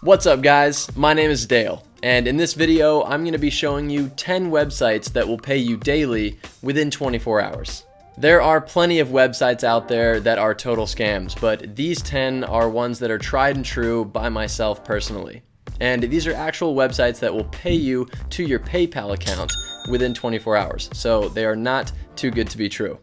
What's up guys, my name is Dale, and in this video I'm going to be showing you 10 websites that will pay you daily within 24 hours. There are plenty of websites out there that are total scams, but these 10 are ones that are tried and true by myself personally. And these are actual websites that will pay you to your PayPal account within 24 hours, so they are not too good to be true.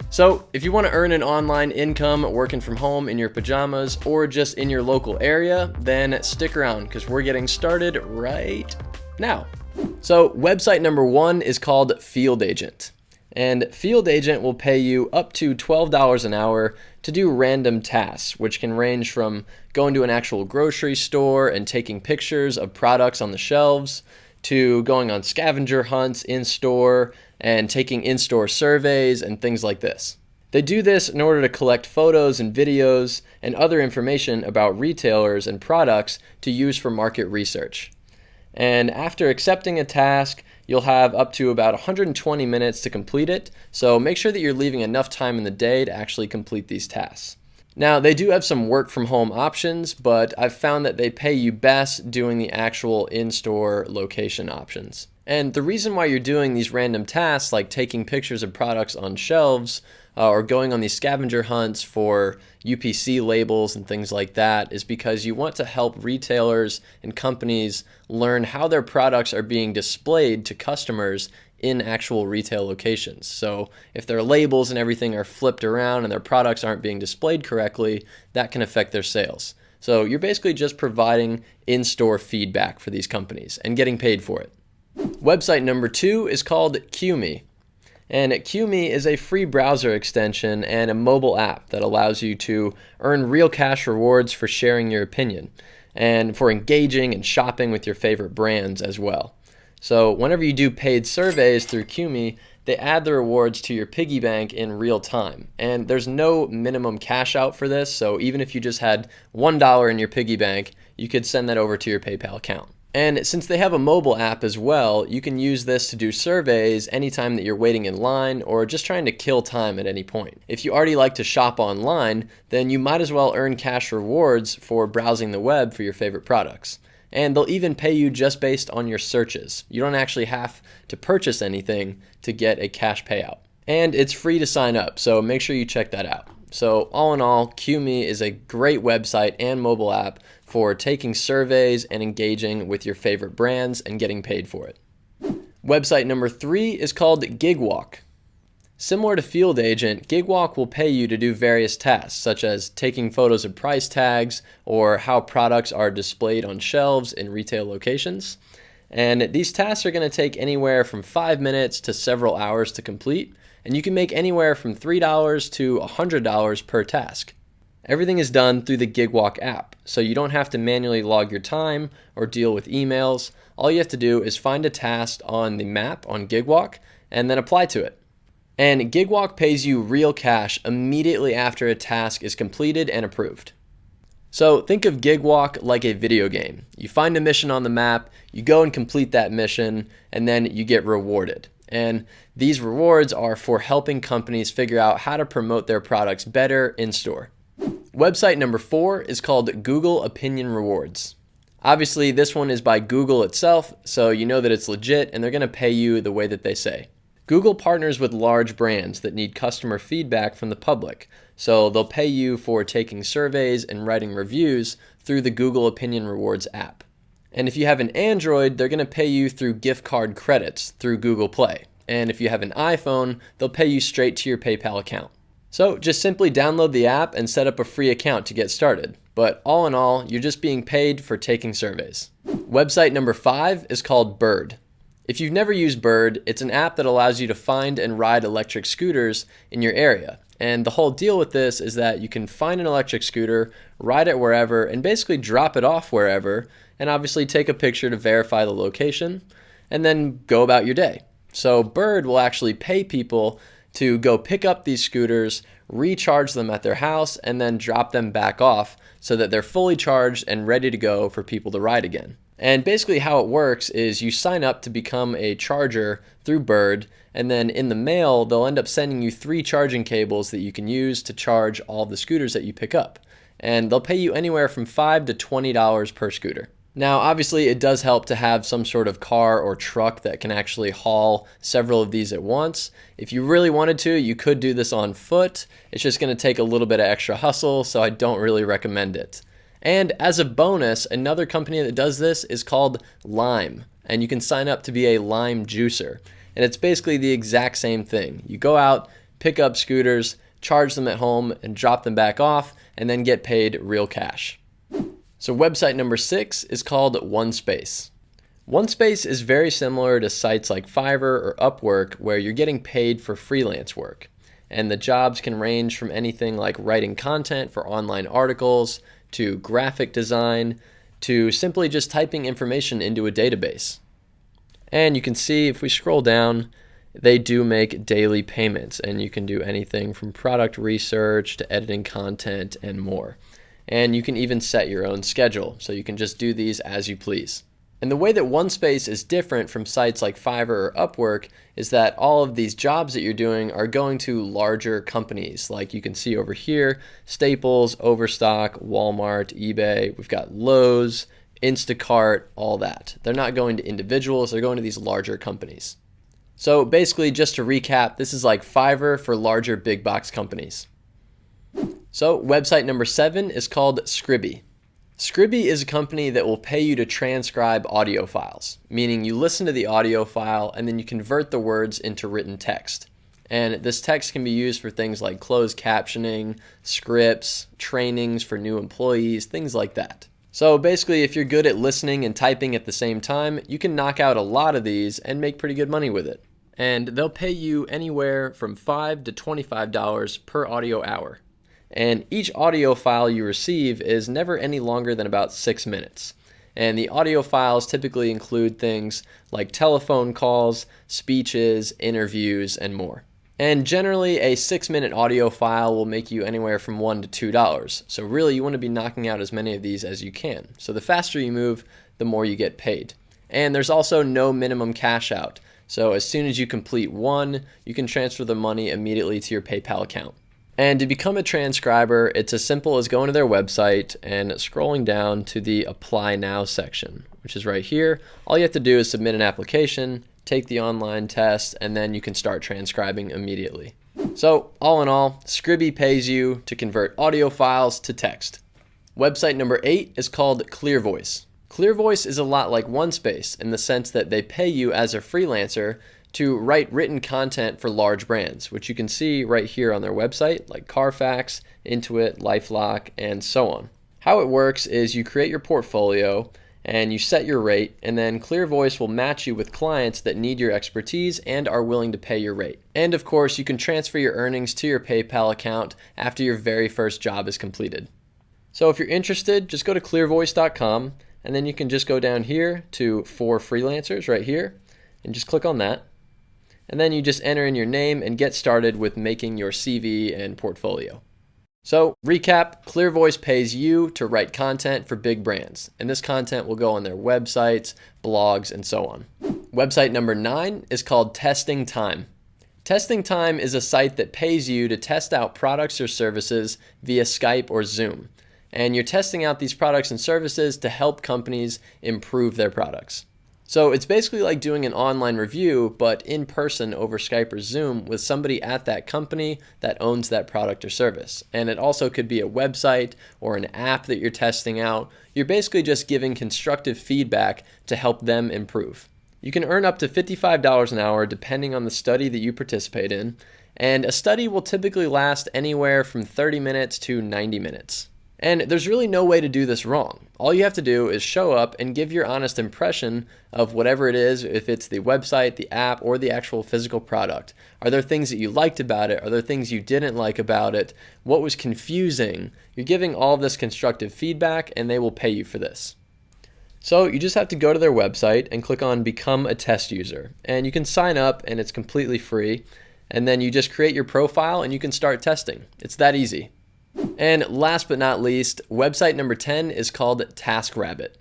So if you want to earn an online income working from home in your pajamas or just in your local area, then stick around because we're getting started right now. So website number 1 is called Field Agent. And Field Agent will pay you up to $12 an hour to do random tasks, which can range from going to an actual grocery store and taking pictures of products on the shelves, to going on scavenger hunts in store and taking in-store surveys and things like this. They do this in order to collect photos and videos and other information about retailers and products to use for market research. And after accepting a task, you'll have up to about 120 minutes to complete it, so make sure that you're leaving enough time in the day to actually complete these tasks. Now, they do have some work from home options, but I've found that they pay you best doing the actual in-store location options. And the reason why you're doing these random tasks, like taking pictures of products on shelves, or going on these scavenger hunts for UPC labels and things like that, is because you want to help retailers and companies learn how their products are being displayed to customers in actual retail locations. So if their labels and everything are flipped around and their products aren't being displayed correctly, that can affect their sales. So you're basically just providing in-store feedback for these companies and getting paid for it. Website number 2 is called QMee. And QMee is a free browser extension and a mobile app that allows you to earn real cash rewards for sharing your opinion and for engaging and shopping with your favorite brands as well. So whenever you do paid surveys through QMee, they add the rewards to your piggy bank in real time. And there's no minimum cash out for this, so even if you just had $1 in your piggy bank, you could send that over to your PayPal account. And since they have a mobile app as well, you can use this to do surveys anytime that you're waiting in line or just trying to kill time at any point. If you already like to shop online, then you might as well earn cash rewards for browsing the web for your favorite products. And they'll even pay you just based on your searches. You don't actually have to purchase anything to get a cash payout. And it's free to sign up, so make sure you check that out. So all in all, QMee is a great website and mobile app for taking surveys and engaging with your favorite brands and getting paid for it. Website number 3 is called Gigwalk. Similar to Field Agent, Gigwalk will pay you to do various tasks, such as taking photos of price tags or how products are displayed on shelves in retail locations. And these tasks are going to take anywhere from 5 minutes to several hours to complete, and you can make anywhere from $3 to $100 per task. Everything is done through the Gigwalk app, so you don't have to manually log your time or deal with emails. All you have to do is find a task on the map on Gigwalk and then apply to it. And Gigwalk pays you real cash immediately after a task is completed and approved. So think of Gigwalk like a video game. You find a mission on the map, you go and complete that mission, and then you get rewarded. And these rewards are for helping companies figure out how to promote their products better in store. Website number 4 is called Google Opinion Rewards. Obviously, this one is by Google itself, so you know that it's legit and they're going to pay you the way that they say. Google partners with large brands that need customer feedback from the public, so they'll pay you for taking surveys and writing reviews through the Google Opinion Rewards app. And if you have an Android, they're going to pay you through gift card credits through Google Play. And if you have an iPhone, they'll pay you straight to your PayPal account. So just simply download the app and set up a free account to get started. But all in all, you're just being paid for taking surveys. Website number 5 is called Bird. If you've never used Bird, it's an app that allows you to find and ride electric scooters in your area. And the whole deal with this is that you can find an electric scooter, ride it wherever, and basically drop it off wherever, and obviously take a picture to verify the location, and then go about your day. So Bird will actually pay people to go pick up these scooters, recharge them at their house, and then drop them back off so that they're fully charged and ready to go for people to ride again. And basically how it works is you sign up to become a charger through Bird, and then in the mail, they'll end up sending you 3 charging cables that you can use to charge all the scooters that you pick up. and they'll pay you anywhere from $5 to $20 per scooter. Now, obviously, it does help to have some sort of car or truck that can actually haul several of these at once. If you really wanted to, you could do this on foot. It's just going to take a little bit of extra hustle, so I don't really recommend it. And as a bonus, another company that does this is called Lime, and you can sign up to be a lime juicer. And it's basically the exact same thing. You go out, pick up scooters, charge them at home, and drop them back off, and then get paid real cash. So website number 6 is called OneSpace. OneSpace is very similar to sites like Fiverr or Upwork, where you're getting paid for freelance work. And the jobs can range from anything like writing content for online articles, to graphic design, to simply just typing information into a database. And you can see if we scroll down, they do make daily payments, and you can do anything from product research to editing content and more. And you can even set your own schedule, so you can just do these as you please. And the way that OneSpace is different from sites like Fiverr or Upwork is that all of these jobs that you're doing are going to larger companies, like you can see over here, Staples, Overstock, Walmart, eBay, we've got Lowe's, Instacart, all that. They're not going to individuals, they're going to these larger companies. So basically, just to recap, this is like Fiverr for larger big box companies. So website number 7 is called Scribby. Scribby is a company that will pay you to transcribe audio files, meaning you listen to the audio file and then you convert the words into written text. And this text can be used for things like closed captioning, scripts, trainings for new employees, things like that. So basically, if you're good at listening and typing at the same time, you can knock out a lot of these and make pretty good money with it. And they'll pay you anywhere from $5 to $25 per audio hour. And each audio file you receive is never any longer than about 6 minutes. And the audio files typically include things like telephone calls, speeches, interviews, and more. And generally, a 6-minute audio file will make you anywhere from $1 to $2. So really, you want to be knocking out as many of these as you can. So the faster you move, the more you get paid. And there's also no minimum cash out. So as soon as you complete one, you can transfer the money immediately to your PayPal account. And to become a transcriber, it's as simple as going to their website and scrolling down to the Apply Now section, which is right here. All you have to do is submit an application, take the online test, and then you can start transcribing immediately. So all in all, Scribby pays you to convert audio files to text. Website number 8 is called ClearVoice. ClearVoice is a lot like OneSpace in the sense that they pay you as a freelancer to write written content for large brands, which you can see right here on their website, like Carfax, Intuit, LifeLock, and so on. How it works is you create your portfolio and you set your rate, and then ClearVoice will match you with clients that need your expertise and are willing to pay your rate. And of course, you can transfer your earnings to your PayPal account after your very first job is completed. So if you're interested, just go to clearvoice.com, and then you can just go down here to For Freelancers right here, and just click on that. And then you just enter in your name and get started with making your CV and portfolio. So, recap, ClearVoice pays you to write content for big brands, and this content will go on their websites, blogs, and so on. Website number 9 is called Testing Time. Testing Time is a site that pays you to test out products or services via Skype or Zoom, and you're testing out these products and services to help companies improve their products. So it's basically like doing an online review, but in person over Skype or Zoom with somebody at that company that owns that product or service. And it also could be a website or an app that you're testing out. You're basically just giving constructive feedback to help them improve. You can earn up to $55 an hour depending on the study that you participate in. And a study will typically last anywhere from 30 minutes to 90 minutes. And there's really no way to do this wrong. All you have to do is show up and give your honest impression of whatever it is, if it's the website, the app, or the actual physical product. Are there things that you liked about it? Are there things you didn't like about it? What was confusing? You're giving all of this constructive feedback, and they will pay you for this. So you just have to go to their website and click on Become a Test User. And you can sign up, and it's completely free. And then you just create your profile, and you can start testing. It's that easy. And last but not least, website number 10 is called TaskRabbit.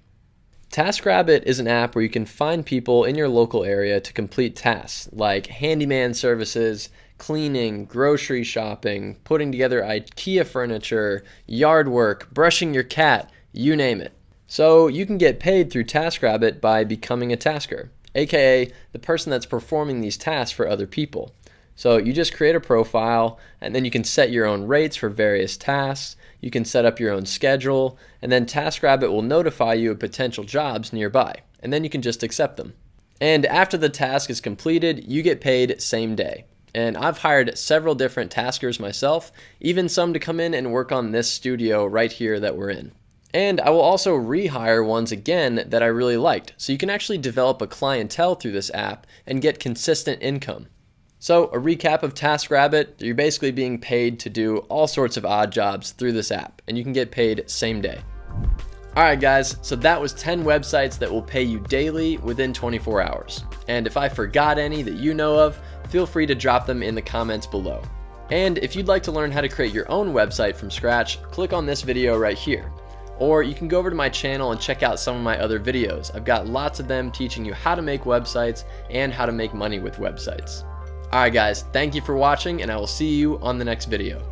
TaskRabbit is an app where you can find people in your local area to complete tasks like handyman services, cleaning, grocery shopping, putting together IKEA furniture, yard work, brushing your cat, you name it. So you can get paid through TaskRabbit by becoming a tasker, aka the person that's performing these tasks for other people. So you just create a profile, and then you can set your own rates for various tasks. You can set up your own schedule, and then TaskRabbit will notify you of potential jobs nearby, and then you can just accept them. And after the task is completed, you get paid same day. And I've hired several different taskers myself, even some to come in and work on this studio right here that we're in. And I will also rehire ones again that I really liked, so you can actually develop a clientele through this app and get consistent income. So a recap of TaskRabbit, you're basically being paid to do all sorts of odd jobs through this app, and you can get paid same day. Alright guys, so that was 10 websites that will pay you daily within 24 hours. And if I forgot any that you know of, feel free to drop them in the comments below. And if you'd like to learn how to create your own website from scratch, click on this video right here. Or you can go over to my channel and check out some of my other videos. I've got lots of them teaching you how to make websites and how to make money with websites. Alright guys, thank you for watching, and I will see you on the next video.